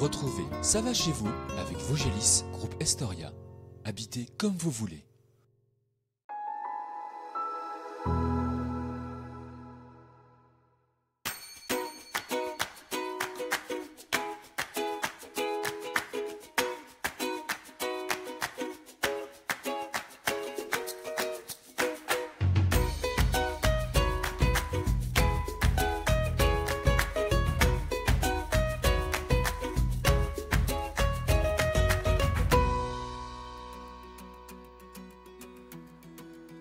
Retrouvez Ça va chez vous avec Vogelis, groupe Estoria. Habitez comme vous voulez.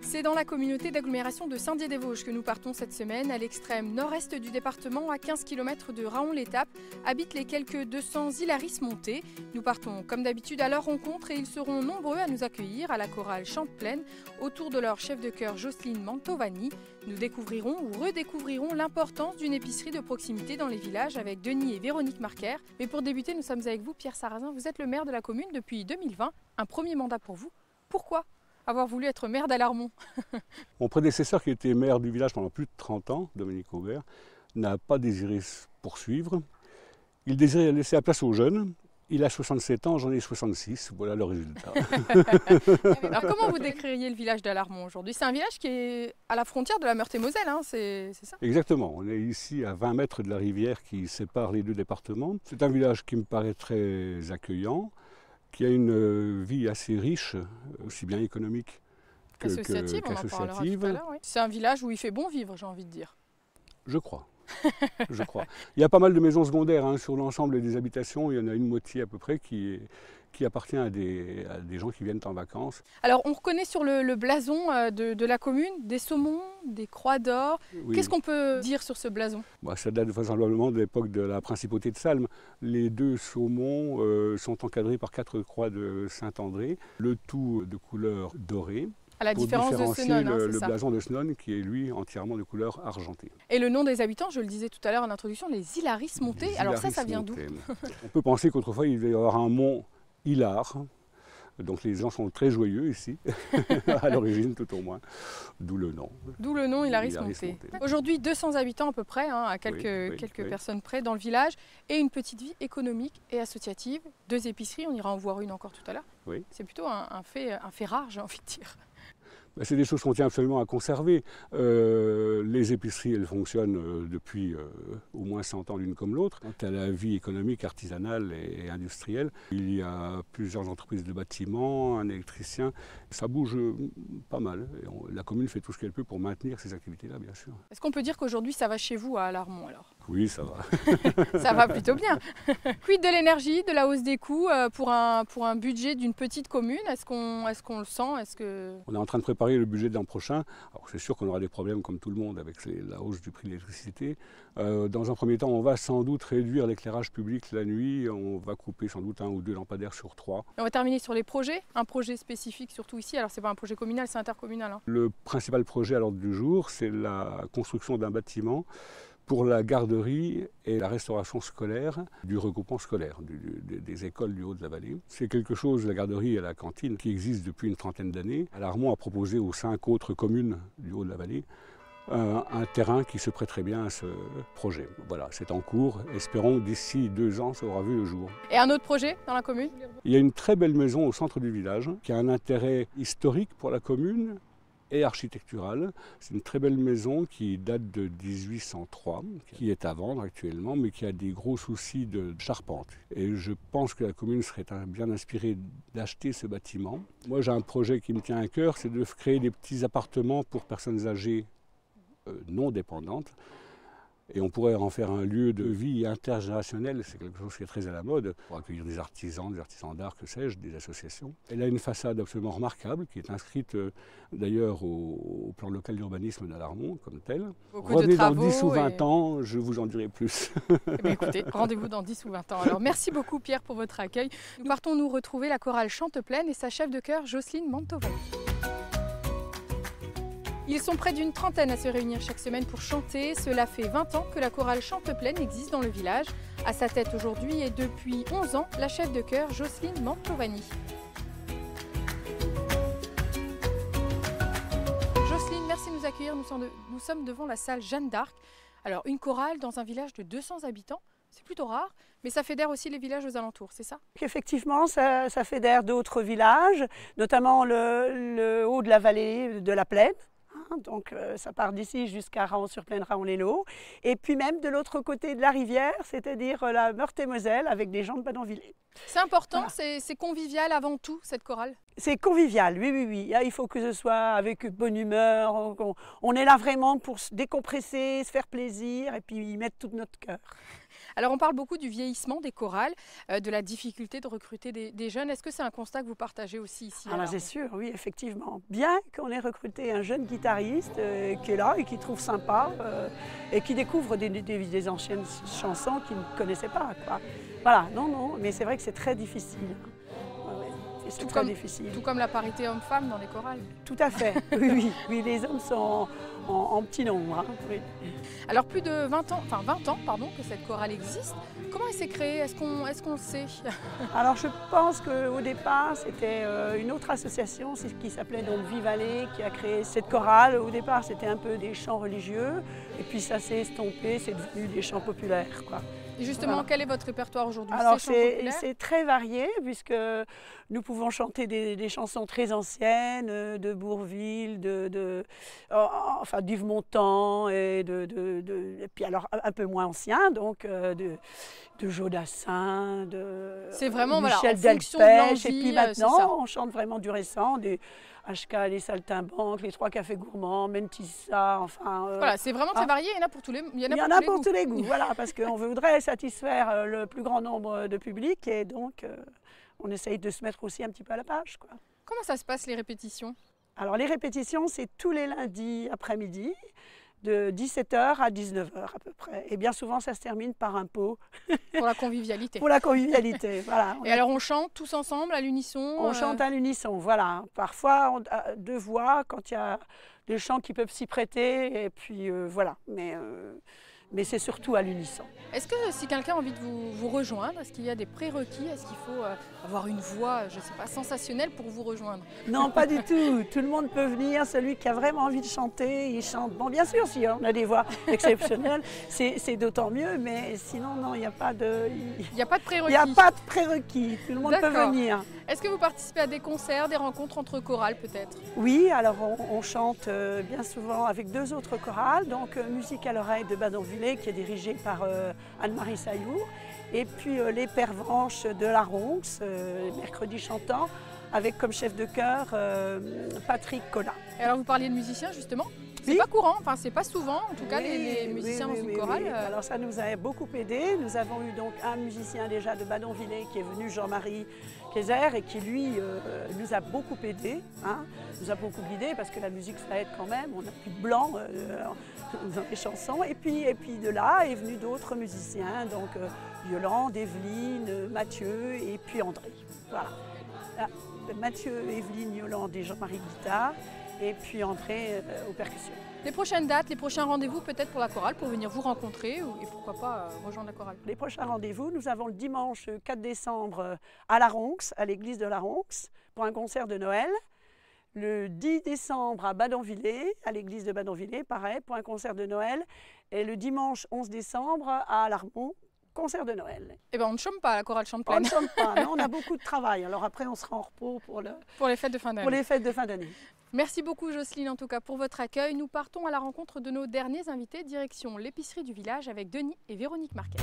C'est dans la communauté d'agglomération de Saint-Dié-des-Vosges que nous partons cette semaine. À l'extrême nord-est du département, à 15 km de Raon-l'Étape, habitent les quelques 200 Hilaris montés. Nous partons comme d'habitude à leur rencontre et ils seront nombreux à nous accueillir à la chorale Chante Pleine autour de leur chef de chœur Jocelyne Mantovani. Nous découvrirons ou redécouvrirons l'importance d'une épicerie de proximité dans les villages avec Denis et Véronique Marquer. Mais pour débuter, nous sommes avec vous, Pierre Sarrazin. Vous êtes le maire de la commune depuis 2020. Un premier mandat pour vous. Pourquoi avoir voulu être maire d'Alarmont? Mon prédécesseur, qui était maire du village pendant plus de 30 ans, Dominique Aubert, n'a pas désiré poursuivre. Il désirait laisser la place aux jeunes. Il a 67 ans, j'en ai 66. Voilà le résultat. Alors comment vous décririez le village d'Alarmont aujourd'hui? C'est un village qui est à la frontière de la Meurthe-et-Moselle, hein, c'est ça? Exactement. On est ici à 20 mètres de la rivière qui sépare les deux départements. C'est un village qui me paraît très accueillant, qui a une vie assez riche, aussi bien économique qu'associative. On en parlera tout à l'heure, oui. C'est un village où il fait bon vivre, j'ai envie de dire. Je crois. Je crois. Il y a pas mal de maisons secondaires sur l'ensemble des habitations. Il y en a une moitié à peu près qui appartient à des gens qui viennent en vacances. Alors on reconnaît sur le blason de la commune des saumons, des croix d'or. Oui. Qu'est-ce qu'on peut dire sur ce blason? Ça date vraisemblablement de l'époque de la principauté de Salm. Les deux saumons sont encadrés par 4 croix de Saint-André, le tout de couleur dorée. À la différence de Senones, le blason de Senones qui est lui entièrement de couleur argentée. Et le nom des habitants, je le disais tout à l'heure en introduction, les Hilaris montés. Alors ça vient d'où? On peut penser qu'autrefois il devait y avoir un mont Hilar. Donc les gens sont très joyeux ici, à l'origine tout au moins, d'où le nom. D'où le nom Hilaris monté. Aujourd'hui 200 habitants à peu près, à quelques personnes près dans le village, et une petite vie économique et associative. 2 épiceries, on ira en voir une encore tout à l'heure. Oui. C'est plutôt un fait rare, j'ai envie de dire. C'est des choses qu'on tient absolument à conserver. Les épiceries, elles fonctionnent depuis au moins 100 ans l'une comme l'autre. Quant à la vie économique, artisanale et industrielle, il y a plusieurs entreprises de bâtiments, un électricien. Ça bouge pas mal. Et la commune fait tout ce qu'elle peut pour maintenir ces activités-là, bien sûr. Est-ce qu'on peut dire qu'aujourd'hui, ça va chez vous à Alarmont alors? Oui, ça va. Ça va plutôt bien. Quid de l'énergie, de la hausse des coûts pour un budget d'une petite commune? Est-ce qu'on le sent? On est en train de préparer le budget de l'an prochain. Alors c'est sûr qu'on aura des problèmes comme tout le monde avec la hausse du prix de l'électricité. Dans un premier temps, on va sans doute réduire l'éclairage public la nuit. On va couper sans doute 1 ou 2 lampadaires sur 3. On va terminer sur les projets. Un projet spécifique surtout ici. Alors c'est pas un projet communal, c'est intercommunal. Le principal projet à l'ordre du jour, c'est la construction d'un bâtiment pour la garderie et la restauration scolaire du regroupement scolaire des écoles du haut de la vallée. C'est quelque chose, la garderie et la cantine, qui existe depuis une trentaine d'années. Alarmont a proposé aux 5 autres communes du haut de la vallée un terrain qui se prêterait bien à ce projet. Voilà, c'est en cours. Espérons que d'ici 2 ans, ça aura vu le jour. Et un autre projet dans la commune? Il y a une très belle maison au centre du village qui a un intérêt historique pour la commune et architecturale. C'est une très belle maison qui date de 1803, qui est à vendre actuellement, mais qui a des gros soucis de charpente. Et je pense que la commune serait bien inspirée d'acheter ce bâtiment. Moi, j'ai un projet qui me tient à cœur, c'est de créer des petits appartements pour personnes âgées non dépendantes. Et on pourrait en faire un lieu de vie intergénérationnel, c'est quelque chose qui est très à la mode, pour accueillir des artisans d'art, que sais-je, des associations. Elle a une façade absolument remarquable, qui est inscrite d'ailleurs au plan local d'urbanisme d'Alarmont, comme telle. Revenez dans 10 ou 20 ans, je vous en dirai plus. Eh bien, écoutez, rendez-vous dans 10 ou 20 ans. Alors merci beaucoup Pierre pour votre accueil. Nous partons nous retrouver la chorale Chante Pleine et sa chef de chœur Jocelyne Mantovani. Ils sont près d'une trentaine à se réunir chaque semaine pour chanter. Cela fait 20 ans que la chorale Chante Pleine existe dans le village. À sa tête aujourd'hui et depuis 11 ans, la chef de chœur Jocelyne Mantovani. Jocelyne, merci de nous accueillir. Nous sommes devant la salle Jeanne d'Arc. Alors, une chorale dans un village de 200 habitants. C'est plutôt rare, mais ça fédère aussi les villages aux alentours, c'est ça? Effectivement, ça fédère d'autres villages, notamment le haut de la vallée de la Plaine. Donc ça part d'ici jusqu'à Raon-sur-Plaine, Raon-les-Laux. Et puis même de l'autre côté de la rivière, c'est-à-dire la Meurthe-et-Moselle avec des gens de Badonvillers. C'est important, Voilà. c'est convivial avant tout, cette chorale? C'est convivial, oui, oui, oui. Il faut que ce soit avec bonne humeur. On est là vraiment pour se décompresser, se faire plaisir et puis y mettre tout notre cœur. Alors on parle beaucoup du vieillissement des chorales, de la difficulté de recruter des jeunes. Est-ce que c'est un constat que vous partagez aussi ici? Ah, c'est sûr, oui, effectivement. Bien qu'on ait recruté un jeune guitariste qui est là et qui trouve sympa et qui découvre des anciennes chansons qu'il ne connaissait pas, quoi. Voilà, non, mais c'est vrai que c'est très difficile. C'est très difficile. Tout comme la parité homme-femme dans les chorales. Tout à fait, oui, les hommes sont en petit nombre. Hein, oui. Alors plus de 20 ans que cette chorale existe. Comment elle s'est créée? Est-ce qu'on le sait? Alors je pense qu'au départ c'était une autre association qui s'appelait donc Vivalet qui a créé cette chorale. Au départ c'était un peu des chants religieux et puis ça s'est estompé, c'est devenu des chants populaires, quoi. Et justement, voilà. Quel est votre répertoire aujourd'hui? Alors c'est très varié puisque nous pouvons chanter des chansons très anciennes de Bourvil, enfin d'Yves Montand et puis alors un peu moins anciens, donc de Jodassin, de Michel Delpech, et puis maintenant on chante vraiment du récent, des HK, les Saltimbanques, les Trois Cafés Gourmands, Mentissa, enfin... voilà, c'est vraiment très varié, il y en a pour tous les goûts. Il y en a pour tous les goûts, voilà, parce qu'on voudrait satisfaire le plus grand nombre de publics et donc on essaye de se mettre aussi un petit peu à la page, quoi. Comment ça se passe les répétitions? Alors les répétitions, c'est tous les lundis après-midi, de 17h à 19h à peu près. Et bien souvent, ça se termine par un pot. Pour la convivialité. Pour la convivialité, voilà. Et alors on chante tous ensemble à l'unisson? On chante à l'unisson, voilà. Parfois, on a deux voix quand il y a des chants qui peuvent s'y prêter, et puis voilà. Mais c'est surtout à l'unisson. Est-ce que si quelqu'un a envie de vous rejoindre, est-ce qu'il y a des prérequis? Est-ce qu'il faut avoir une voix, je ne sais pas, sensationnelle pour vous rejoindre? Non, pas du tout. Tout le monde peut venir. Celui qui a vraiment envie de chanter, il chante. Bon, bien sûr, si on a des voix exceptionnelles, c'est d'autant mieux. Mais sinon, non, il n'y a pas de... Il n'y a pas de prérequis? Il n'y a pas de prérequis. Tout le monde peut venir. Est-ce que vous participez à des concerts, des rencontres entre chorales peut-être? Oui, alors on chante bien souvent avec deux autres chorales. Donc Musique à l'oreille de Badonvillers qui est dirigée par Anne-Marie Saillour. Et puis les Pervenches de la Ronx, mercredi chantant, avec comme chef de chœur Patrick Collat. Et alors vous parliez de musiciens justement? C'est pas courant, enfin c'est pas souvent en tout cas les musiciens dans une chorale. Alors ça nous a beaucoup aidé. Nous avons eu donc un musicien déjà de Badonvillers qui est venu, Jean-Marie Kayser, et qui lui nous a beaucoup aidé, hein, nous a beaucoup guidé parce que la musique ça aide quand même, on n'a plus de blanc dans les chansons. Et puis de là est venu d'autres musiciens, donc Yolande, Evelyne, Mathieu et puis André. Voilà. Là, Mathieu, Evelyne, Yolande et Jean-Marie guitare. Et puis André aux percussions. Les prochaines dates, les prochains rendez-vous peut-être pour la chorale, pour venir vous rencontrer et pourquoi pas rejoindre la chorale? Les prochains rendez-vous, nous avons le dimanche 4 décembre à la Ronx, à l'église de la Ronx, pour un concert de Noël. Le 10 décembre à Badonvillers, à l'église de Badonvillers, pareil, pour un concert de Noël. Et le dimanche 11 décembre à Larmont, concert de Noël. Eh bien on ne chôme pas, la chorale chante pleine. On ne chôme pas, non, on a beaucoup de travail. Alors après on sera en repos pour les fêtes de fin d'année. Pour les fêtes de fin d'année. Merci beaucoup Jocelyne en tout cas pour votre accueil. Nous partons à la rencontre de nos derniers invités, direction l'épicerie du village avec Denis et Véronique Marquet.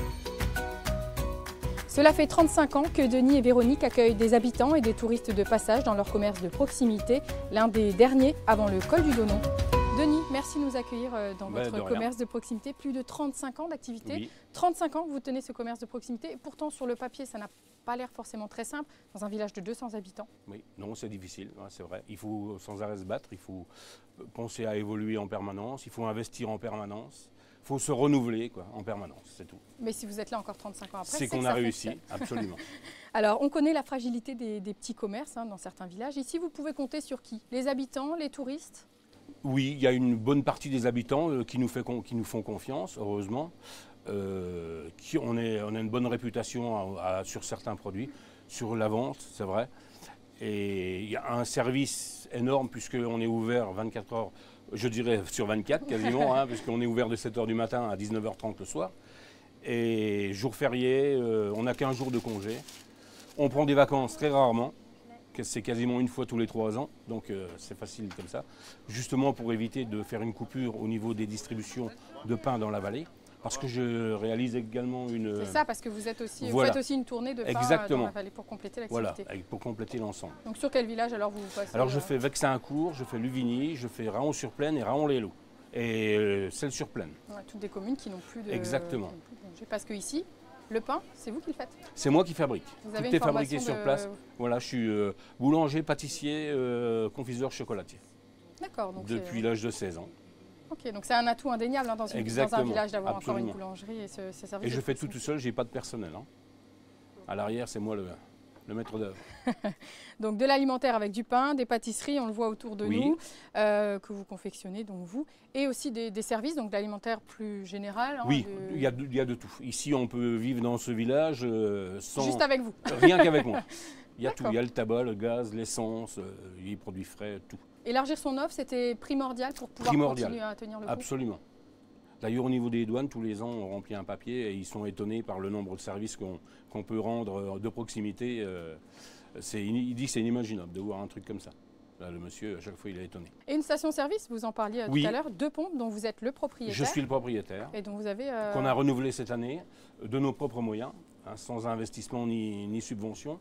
Cela fait 35 ans que Denis et Véronique accueillent des habitants et des touristes de passage dans leur commerce de proximité, l'un des derniers avant le col du Donon. Denis, merci de nous accueillir dans votre commerce de proximité. Plus de 35 ans d'activité. Oui. 35 ans que vous tenez ce commerce de proximité. Et pourtant, sur le papier, ça n'a pas l'air forcément très simple dans un village de 200 habitants. Oui, non, c'est difficile, c'est vrai. Il faut sans arrêt se battre, il faut penser à évoluer en permanence, il faut investir en permanence. Il faut se renouveler en permanence, c'est tout. Mais si vous êtes là encore 35 ans après, c'est qu'on a réussi, absolument. Alors, on connaît la fragilité des petits commerces dans certains villages. Ici, vous pouvez compter sur qui? Les habitants, les touristes? Oui, il y a une bonne partie des habitants qui nous font confiance, heureusement. On a une bonne réputation sur certains produits, sur la vente, c'est vrai. Et il y a un service énorme puisqu'on est ouvert 24 heures, je dirais sur 24 quasiment, puisqu'on est ouvert de 7 h du matin à 19 h 30 le soir. Et jour férié, on n'a qu'1 jour de congé. On prend des vacances très rarement. C'est quasiment 1 fois tous les 3 ans, donc c'est facile comme ça. Justement pour éviter de faire une coupure au niveau des distributions de pain dans la vallée. Parce que je réalise également une... C'est ça, parce que vous faites aussi une tournée de pain dans la vallée pour compléter l'activité. Voilà, pour compléter l'ensemble. Donc sur quel village alors vous passez? Alors je fais Vexin-Court, je fais Luvigny, je fais Raon-sur-Plaine et Raon-les-Loups. Et Celles-sur-Plaine. Ouais, toutes des communes qui n'ont plus de... Exactement. Parce que ici, le pain, c'est vous qui le faites? C'est moi qui fabrique. Vous avez Tout est fabriqué sur place. de... Voilà, je suis boulanger, pâtissier, confiseur, chocolatier. D'accord. Depuis l'âge de 16 ans. Ok, donc c'est un atout indéniable dans un village d'avoir encore une boulangerie et ce service. Et je fais tout seul, j'ai pas de personnel. Hein. À l'arrière, c'est moi le maître d'œuvre. Donc de l'alimentaire avec du pain, des pâtisseries, on le voit autour de nous, que vous confectionnez, donc vous, et aussi des services, donc de l'alimentaire plus général. Hein, oui, il y a de tout. Ici, on peut vivre dans ce village sans... Juste avec vous? Rien qu'avec moi. Il y a tout, il y a le tabac, le gaz, l'essence, les produits frais, tout. Élargir son offre, c'était primordial pour pouvoir continuer à tenir le coup? Absolument. D'ailleurs, au niveau des douanes, tous les ans, on remplit un papier et ils sont étonnés par le nombre de services qu'on peut rendre de proximité. Il dit que c'est inimaginable de voir un truc comme ça. Là, le monsieur, à chaque fois, il est étonné. Et une station-service, vous en parliez tout à l'heure, 2 pompes dont vous êtes le propriétaire. Je suis le propriétaire. Et dont vous avez... Qu'on a renouvelé cette année, de nos propres moyens, hein, sans investissement ni subvention.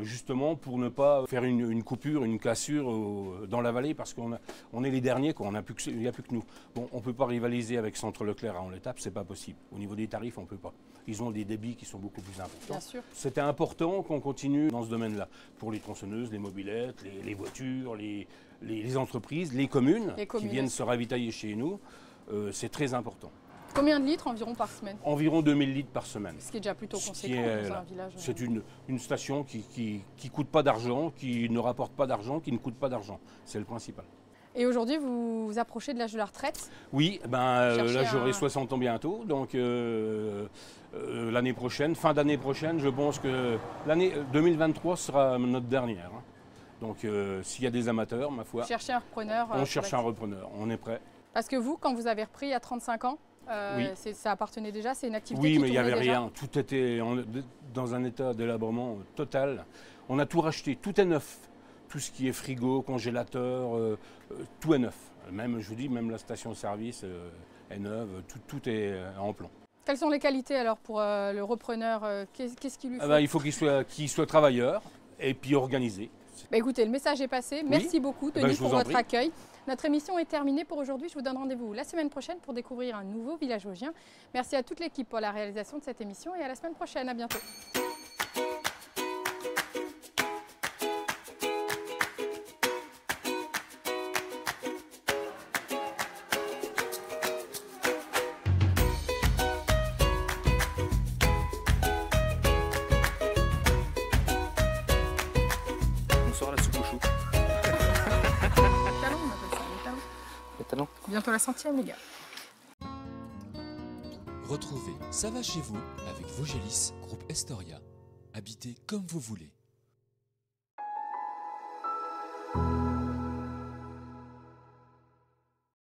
Justement pour ne pas faire une coupure, une cassure dans la vallée, parce qu'on est les derniers, il n'y a plus que nous. Bon, on ne peut pas rivaliser avec Centre Leclerc à Raon-l'Étape, c'est pas possible. Au niveau des tarifs, on ne peut pas. Ils ont des débits qui sont beaucoup plus importants. Bien sûr. C'était important qu'on continue dans ce domaine-là, pour les tronçonneuses, les mobylettes, les voitures, les entreprises, les communes qui viennent se ravitailler chez nous, c'est très important. Combien de litres environ par semaine? Environ 2000 litres par semaine. Ce qui est déjà plutôt conséquent dans un village. C'est une station qui ne coûte pas d'argent, qui ne rapporte pas d'argent, qui ne coûte pas d'argent. C'est le principal. Et aujourd'hui, vous vous approchez de l'âge de la retraite? Oui, là j'aurai 60 ans bientôt. Donc l'année prochaine, fin d'année prochaine, je pense que l'année 2023 sera notre dernière. Hein. Donc s'il y a des amateurs, ma foi. Cherchez un repreneur. On cherche un repreneur, on est prêt. Parce que vous, quand vous avez repris il y a 35 ans, ça appartenait déjà, c'est une activité qui tournait déjà. Oui, mais il n'y avait déjà. rien. Tout était dans un état d'élabrement total. On a tout racheté, tout est neuf. Tout ce qui est frigo, congélateur, tout est neuf. Même, je vous dis, même la station-service est neuve, tout est en plan. Quelles sont les qualités alors pour le repreneur? Qu'est-ce qu'il lui faut? Il faut qu'il soit travailleur et puis organisé. Écoutez, le message est passé. Merci beaucoup, Denis, pour votre accueil. Notre émission est terminée pour aujourd'hui. Je vous donne rendez-vous la semaine prochaine pour découvrir un nouveau village vosgien. Merci à toute l'équipe pour la réalisation de cette émission et à la semaine prochaine. À bientôt. Bonsoir la soupe au chou. Bientôt la 100e, les gars. Retrouvez Ça va chez vous avec Vosgelis, groupe Estoria. Habitez comme vous voulez.